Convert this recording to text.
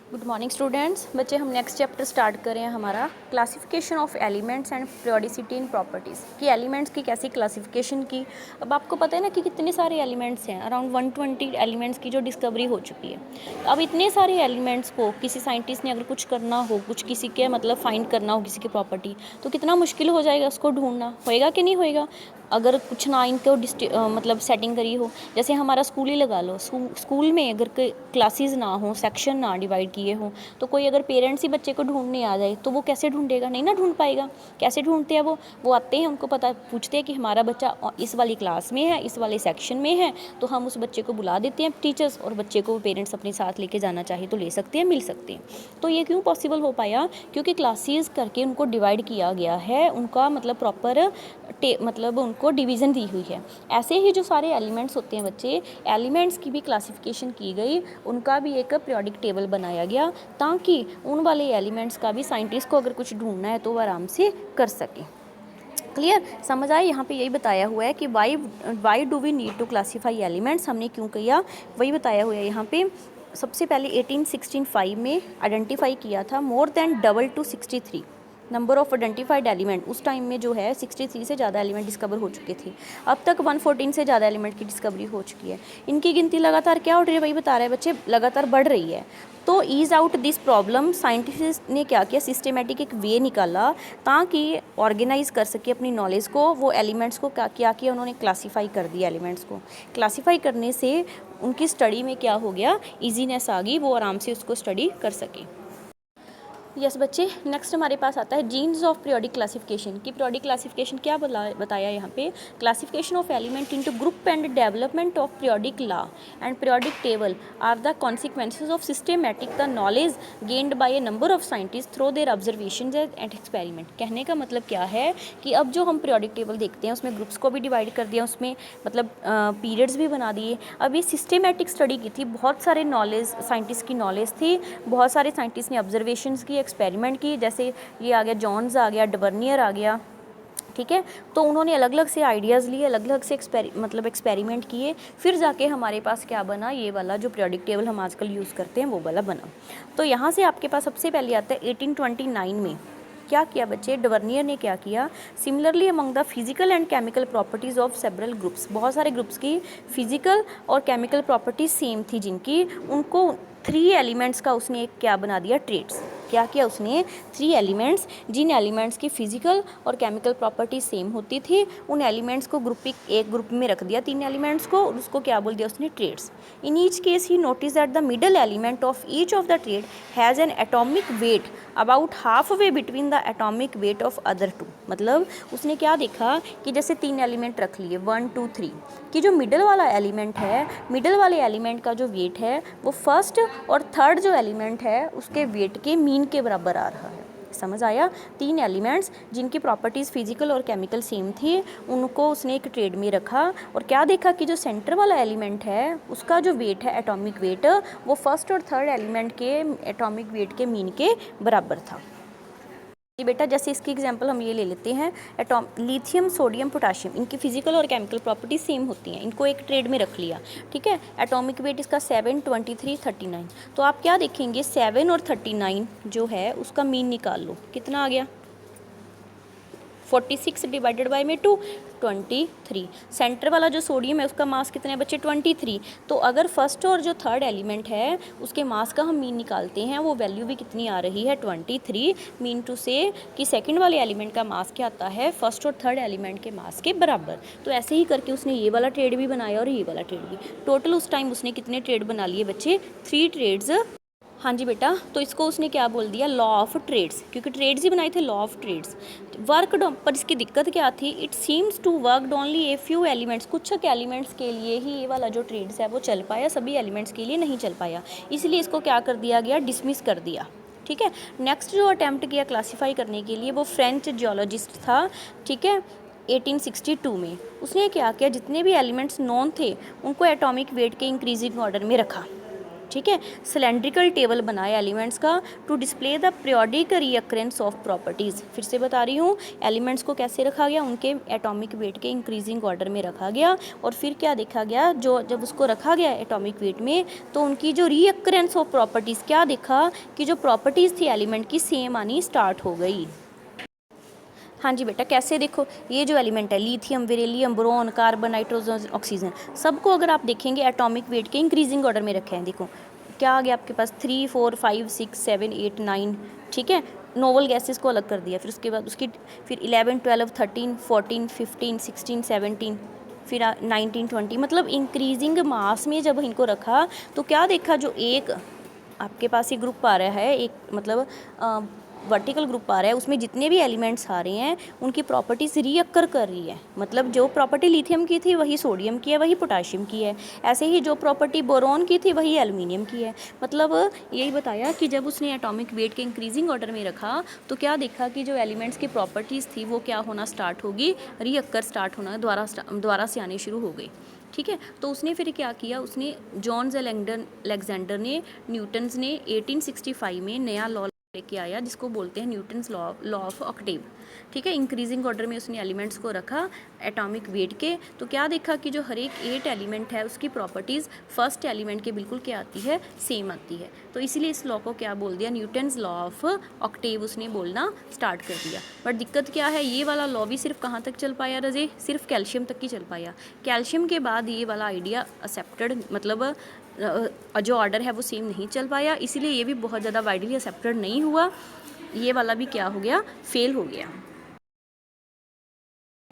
Good morning students. बच्चे हम next chapter start करें हमारा classification of elements and periodicity in properties कि एलिमेंट्स की कैसी क्लासिफिकेशन की। अब आपको पता है ना कि कितने सारे एलिमेंट्स हैं, अराउंड 120 एलिमेंट्स की जो डिस्कवरी हो चुकी है। अब इतने सारे एलिमेंट्स को किसी साइंटिस्ट ने अगर कुछ करना हो, कुछ किसी के मतलब फाइंड करना हो किसी की प्रॉपर्टी, तो कितना मुश्किल हो जाएगा उसको ढूंढना, होएगा कि नहीं होएगा अगर कुछ ना इनको मतलब सेटिंग करी हो। जैसे हमारा स्कूल ही लगा लो, स्कूल में अगर क्लासेस ना हो, सेक्शन ना डिवाइड किए हो, तो कोई अगर पेरेंट्स ही बच्चे को ढूंढने आ जाए तो वो कैसे ढूंढेगा, नहीं ना ढूंढ पाएगा। कैसे ढूंढते हैं वो आते हैं, उनको पता पूछते हैं कि हमारा बच्चा इस वाली क्लास में है, इस वाले सेक्शन में है, तो हम उस बच्चे को बुला देते हैं टीचर्स, और बच्चे को पेरेंट्स अपने साथ लेके जाना चाहे तो ले सकते हैं, मिल सकते हैं। तो ये क्यों पॉसिबल हो पाया? क्योंकि क्लासेस करके उनको डिवाइड किया गया है, उनका मतलब प्रॉपर मतलब उनको डिवीज़न दी हुई है। ऐसे ही जो सारे एलिमेंट्स होते हैं बच्चे, एलिमेंट्स की भी क्लासिफिकेशन की गई, उनका भी एक पीरियोडिक टेबल बनाया गया, ताकि उन वाले एलिमेंट्स का भी साइंटिस्ट को अगर कुछ ढूंढना है तो वो आराम से कर सके। क्लियर? समझ आए? यहाँ पे यही बताया हुआ है कि why do we need to classify elements, हमने क्यों किया वही बताया हुआ है यहाँ पे। सबसे पहले 1865 में आइडेंटिफाई किया था more than double two 63 number of identified element. उस टाइम में जो है 63 से ज़्यादा एलिमेंट डिस्कवर हो चुके थे। अब तक 114 से ज़्यादा एलिमेंट की डिस्कवरी हो चुकी है। इनकी गिनती लगातार क्या हो रही है, वही बता रहा है बच्चे, लगातार बढ़ रही है। तो ease out this problem scientist ने क्या किया, सिस्टमेटिक एक वे निकाला ताकि ऑर्गेनाइज कर सके अपनी नॉलेज को। वो एलिमेंट्स को क्या किया उन्होंने, क्लासीफाई कर दिया। एलिमेंट्स को क्लासीफाई करने से उनकी स्टडी में क्या हो गया, ईजीनेस आ गई, वो आराम से उसको स्टडी कर सके। यस बच्चे, नेक्स्ट हमारे पास आता है जीन्स ऑफ पीरियोडिक क्लासिफिकेशन की। पीरियोडिक क्लासिफिकेशन क्या बताया यहाँ पे, classification of element into group and development of periodic law and periodic table are the consequences of systematic the knowledge gained by a number of scientist through their observation and experiment. कहने का मतलब क्या है कि अब जो हम periodic table देखते हैं उसमें ग्रुप्स को भी डिवाइड कर दिया, उसमें मतलब पीरियड्स भी बना दिए। अब ये सिस्टमेटिक स्टडी की थी, बहुत सारे नॉलेज साइंटिस्ट की नॉलेज थी, बहुत सारे साइंटिस्ट ने ऑब्जर्वेशंस की, एक्सपेरिमेंट की। जैसे ये आ गया जॉन्स आ गया, डवर्नियर आ गया, ठीक है। तो उन्होंने अलग अलग से आइडियाज़ लिए, अलग अलग से एक्सपेरिमेंट किए, फिर जाके हमारे पास क्या बना, ये वाला जो पीरियोडिक टेबल हम आजकल यूज़ करते हैं वो वाला बना। तो यहाँ से आपके पास सबसे पहले आता है 1829 में क्या किया बच्चे, डवर्नियर ने क्या किया, similarly among the physical and chemical properties of several groups, बहुत सारे ग्रुप्स की फिजिकल और केमिकल प्रॉपर्टीज सेम थी जिनकी, उनको 3 एलिमेंट्स का उसने एक क्या बना दिया, ट्रेड्स। क्या किया उसने, 3 एलिमेंट्स, जिन एलिमेंट्स की फिजिकल और केमिकल प्रॉपर्टी सेम होती थी, उन एलिमेंट्स को एक ग्रुप में रख दिया, 3 एलिमेंट्स को, और उसको क्या बोल दिया उसने, triads. In each case he notice that the middle element of each of the triad has an atomic weight about half way between the atomic weight of other 2। मतलब उसने क्या देखा कि जैसे 3 एलिमेंट रख लिए 1 2 3, कि जो मिडल वाला एलिमेंट है, मिडल वाले एलिमेंट का जो वेट है वो फर्स्ट और थर्ड जो एलिमेंट है उसके वेट के मीन के बराबर आ रहा है। समझ आया? 3 एलिमेंट्स जिनकी प्रॉपर्टीज़ फिजिकल और केमिकल सेम थी, उनको उसने एक ट्रेड में रखा, और क्या देखा कि जो सेंटर वाला एलिमेंट है उसका जो वेट है, एटॉमिक वेट, वो फर्स्ट और थर्ड एलिमेंट के एटॉमिक वेट के मीन के बराबर था। जी बेटा, जैसे इसकी एग्जांपल हम ये ले लेते हैं, लिथियम सोडियम पोटाशियम, इनकी फिजिकल और केमिकल प्रॉपर्टीज सेम होती हैं, इनको एक ट्रेड में रख लिया, ठीक है। एटॉमिक वेट इसका 7 23 39। तो आप क्या देखेंगे, 7 और 39 जो है उसका मीन निकाल लो, कितना आ गया, 46 डिवाइडेड बाई में 2 23। सेंटर वाला जो सोडियम है उसका मास कितने बच्चे, 23। तो अगर फर्स्ट और जो थर्ड एलिमेंट है उसके मास का हम मीन निकालते हैं, वो वैल्यू भी कितनी आ रही है, 23। मीन टू से कि सेकंड वाले एलिमेंट का मास क्या आता है, फर्स्ट और थर्ड एलिमेंट के मास के बराबर। तो ऐसे ही करके उसने ये वाला ट्रेड भी बनाया और ये वाला ट्रेड भी। टोटल उस टाइम उसने कितने ट्रेड बना लिए बच्चे, 3 ट्रेड्स। हाँ जी बेटा, तो इसको उसने क्या बोल दिया, लॉ ऑफ ट्रेड्स, क्योंकि ट्रेड्स ही बनाए थे, लॉ ऑफ ट्रेड्स। वर्कड, पर इसकी दिक्कत क्या थी, it seems to worked only a few elements, कुछ एलिमेंट्स के लिए ही ये वाला जो ट्रेड्स है वो चल पाया, सभी एलिमेंट्स के लिए नहीं चल पाया, इसलिए इसको क्या कर दिया गया, डिसमिस कर दिया, ठीक है। नेक्स्ट जो अटैम्प्ट किया क्लासीफाई करने के लिए वो फ्रेंच जियोलॉजिस्ट था, ठीक है, 1862 में। उसने क्या किया, जितने भी एलिमेंट्स नॉन थे उनको एटॉमिक वेट के इंक्रीजिंग ऑर्डर में रखा, ठीक है। सिलेंड्रिकल टेबल बनाया एलिमेंट्स का to display the periodic recurrence of properties. फिर से बता रही हूँ, एलिमेंट्स को कैसे रखा गया, उनके एटॉमिक वेट के इंक्रीजिंग ऑर्डर में रखा गया, और फिर क्या देखा गया, जो जब उसको रखा गया एटॉमिक वेट में तो उनकी जो रीअक्रेंस ऑफ प्रॉपर्टीज़, क्या देखा कि जो प्रॉपर्टीज़ थी एलिमेंट की सेम आनी स्टार्ट हो गई। हाँ जी बेटा, कैसे देखो, ये जो एलिमेंट है lithium, beryllium, boron, carbon, nitrogen, oxygen, सबको अगर आप देखेंगे एटॉमिक वेट के इंक्रीजिंग ऑर्डर में रखे हैं। देखो क्या आ गया आपके पास 3 4 5 6 7 8 9, ठीक है। नोवल गैसेस को अलग कर दिया, फिर उसके बाद उसकी फिर 11 12 13 14 15 16 17 फिर 19 20, मतलब इंक्रीजिंग मास में जब इनको रखा तो क्या देखा, जो एक आपके पास ये ग्रुप आ रहा है, एक मतलब वर्टिकल ग्रुप आ रहा है, उसमें जितने भी एलिमेंट्स आ रहे हैं उनकी प्रॉपर्टीज़ रीअक्कर कर रही है। मतलब जो प्रॉपर्टी लिथियम की थी वही सोडियम की है, वही पोटाशियम की है। ऐसे ही जो प्रॉपर्टी बोरॉन की थी वही एल्युमिनियम की है। मतलब यही बताया कि जब उसने एटॉमिक वेट के इंक्रीजिंग ऑर्डर में रखा तो क्या देखा कि जो एलिमेंट्स की प्रॉपर्टीज़ थी वो क्या होना स्टार्ट होगी, रीअक्कर स्टार्ट होना, दोबारा से आनी शुरू हो गई। ठीक है। तो उसने फिर क्या किया, उसने जॉन अलेक्जेंडर ने, न्यूटन्स ने 1865 में नया लॉ लेके आया जिसको बोलते हैं न्यूटन्स लॉ ऑफ ऑक्टेव। ठीक है। इंक्रीजिंग ऑर्डर में उसने एलिमेंट्स को रखा एटॉमिक वेट के, तो क्या देखा कि जो हर एक 8 एलिमेंट है उसकी प्रॉपर्टीज़ फर्स्ट एलिमेंट के बिल्कुल क्या आती है, सेम आती है। तो इसीलिए इस लॉ को क्या बोल दिया, न्यूटन्स लॉ ऑफ ऑक्टेव उसने बोलना स्टार्ट कर दिया। बट दिक्कत क्या है, ये वाला लॉ भी सिर्फ कहाँ तक चल पाया रजे, सिर्फ कैल्शियम तक ही चल पाया। कैल्शियम के बाद ये वाला आइडिया एक्सेप्टेड, मतलब जो ऑर्डर है वो सेम नहीं चल पाया, इसीलिए ये भी बहुत ज़्यादा वाइडली एक्सेप्टेड नहीं हुआ। ये वाला भी क्या हो गया, फेल हो गया।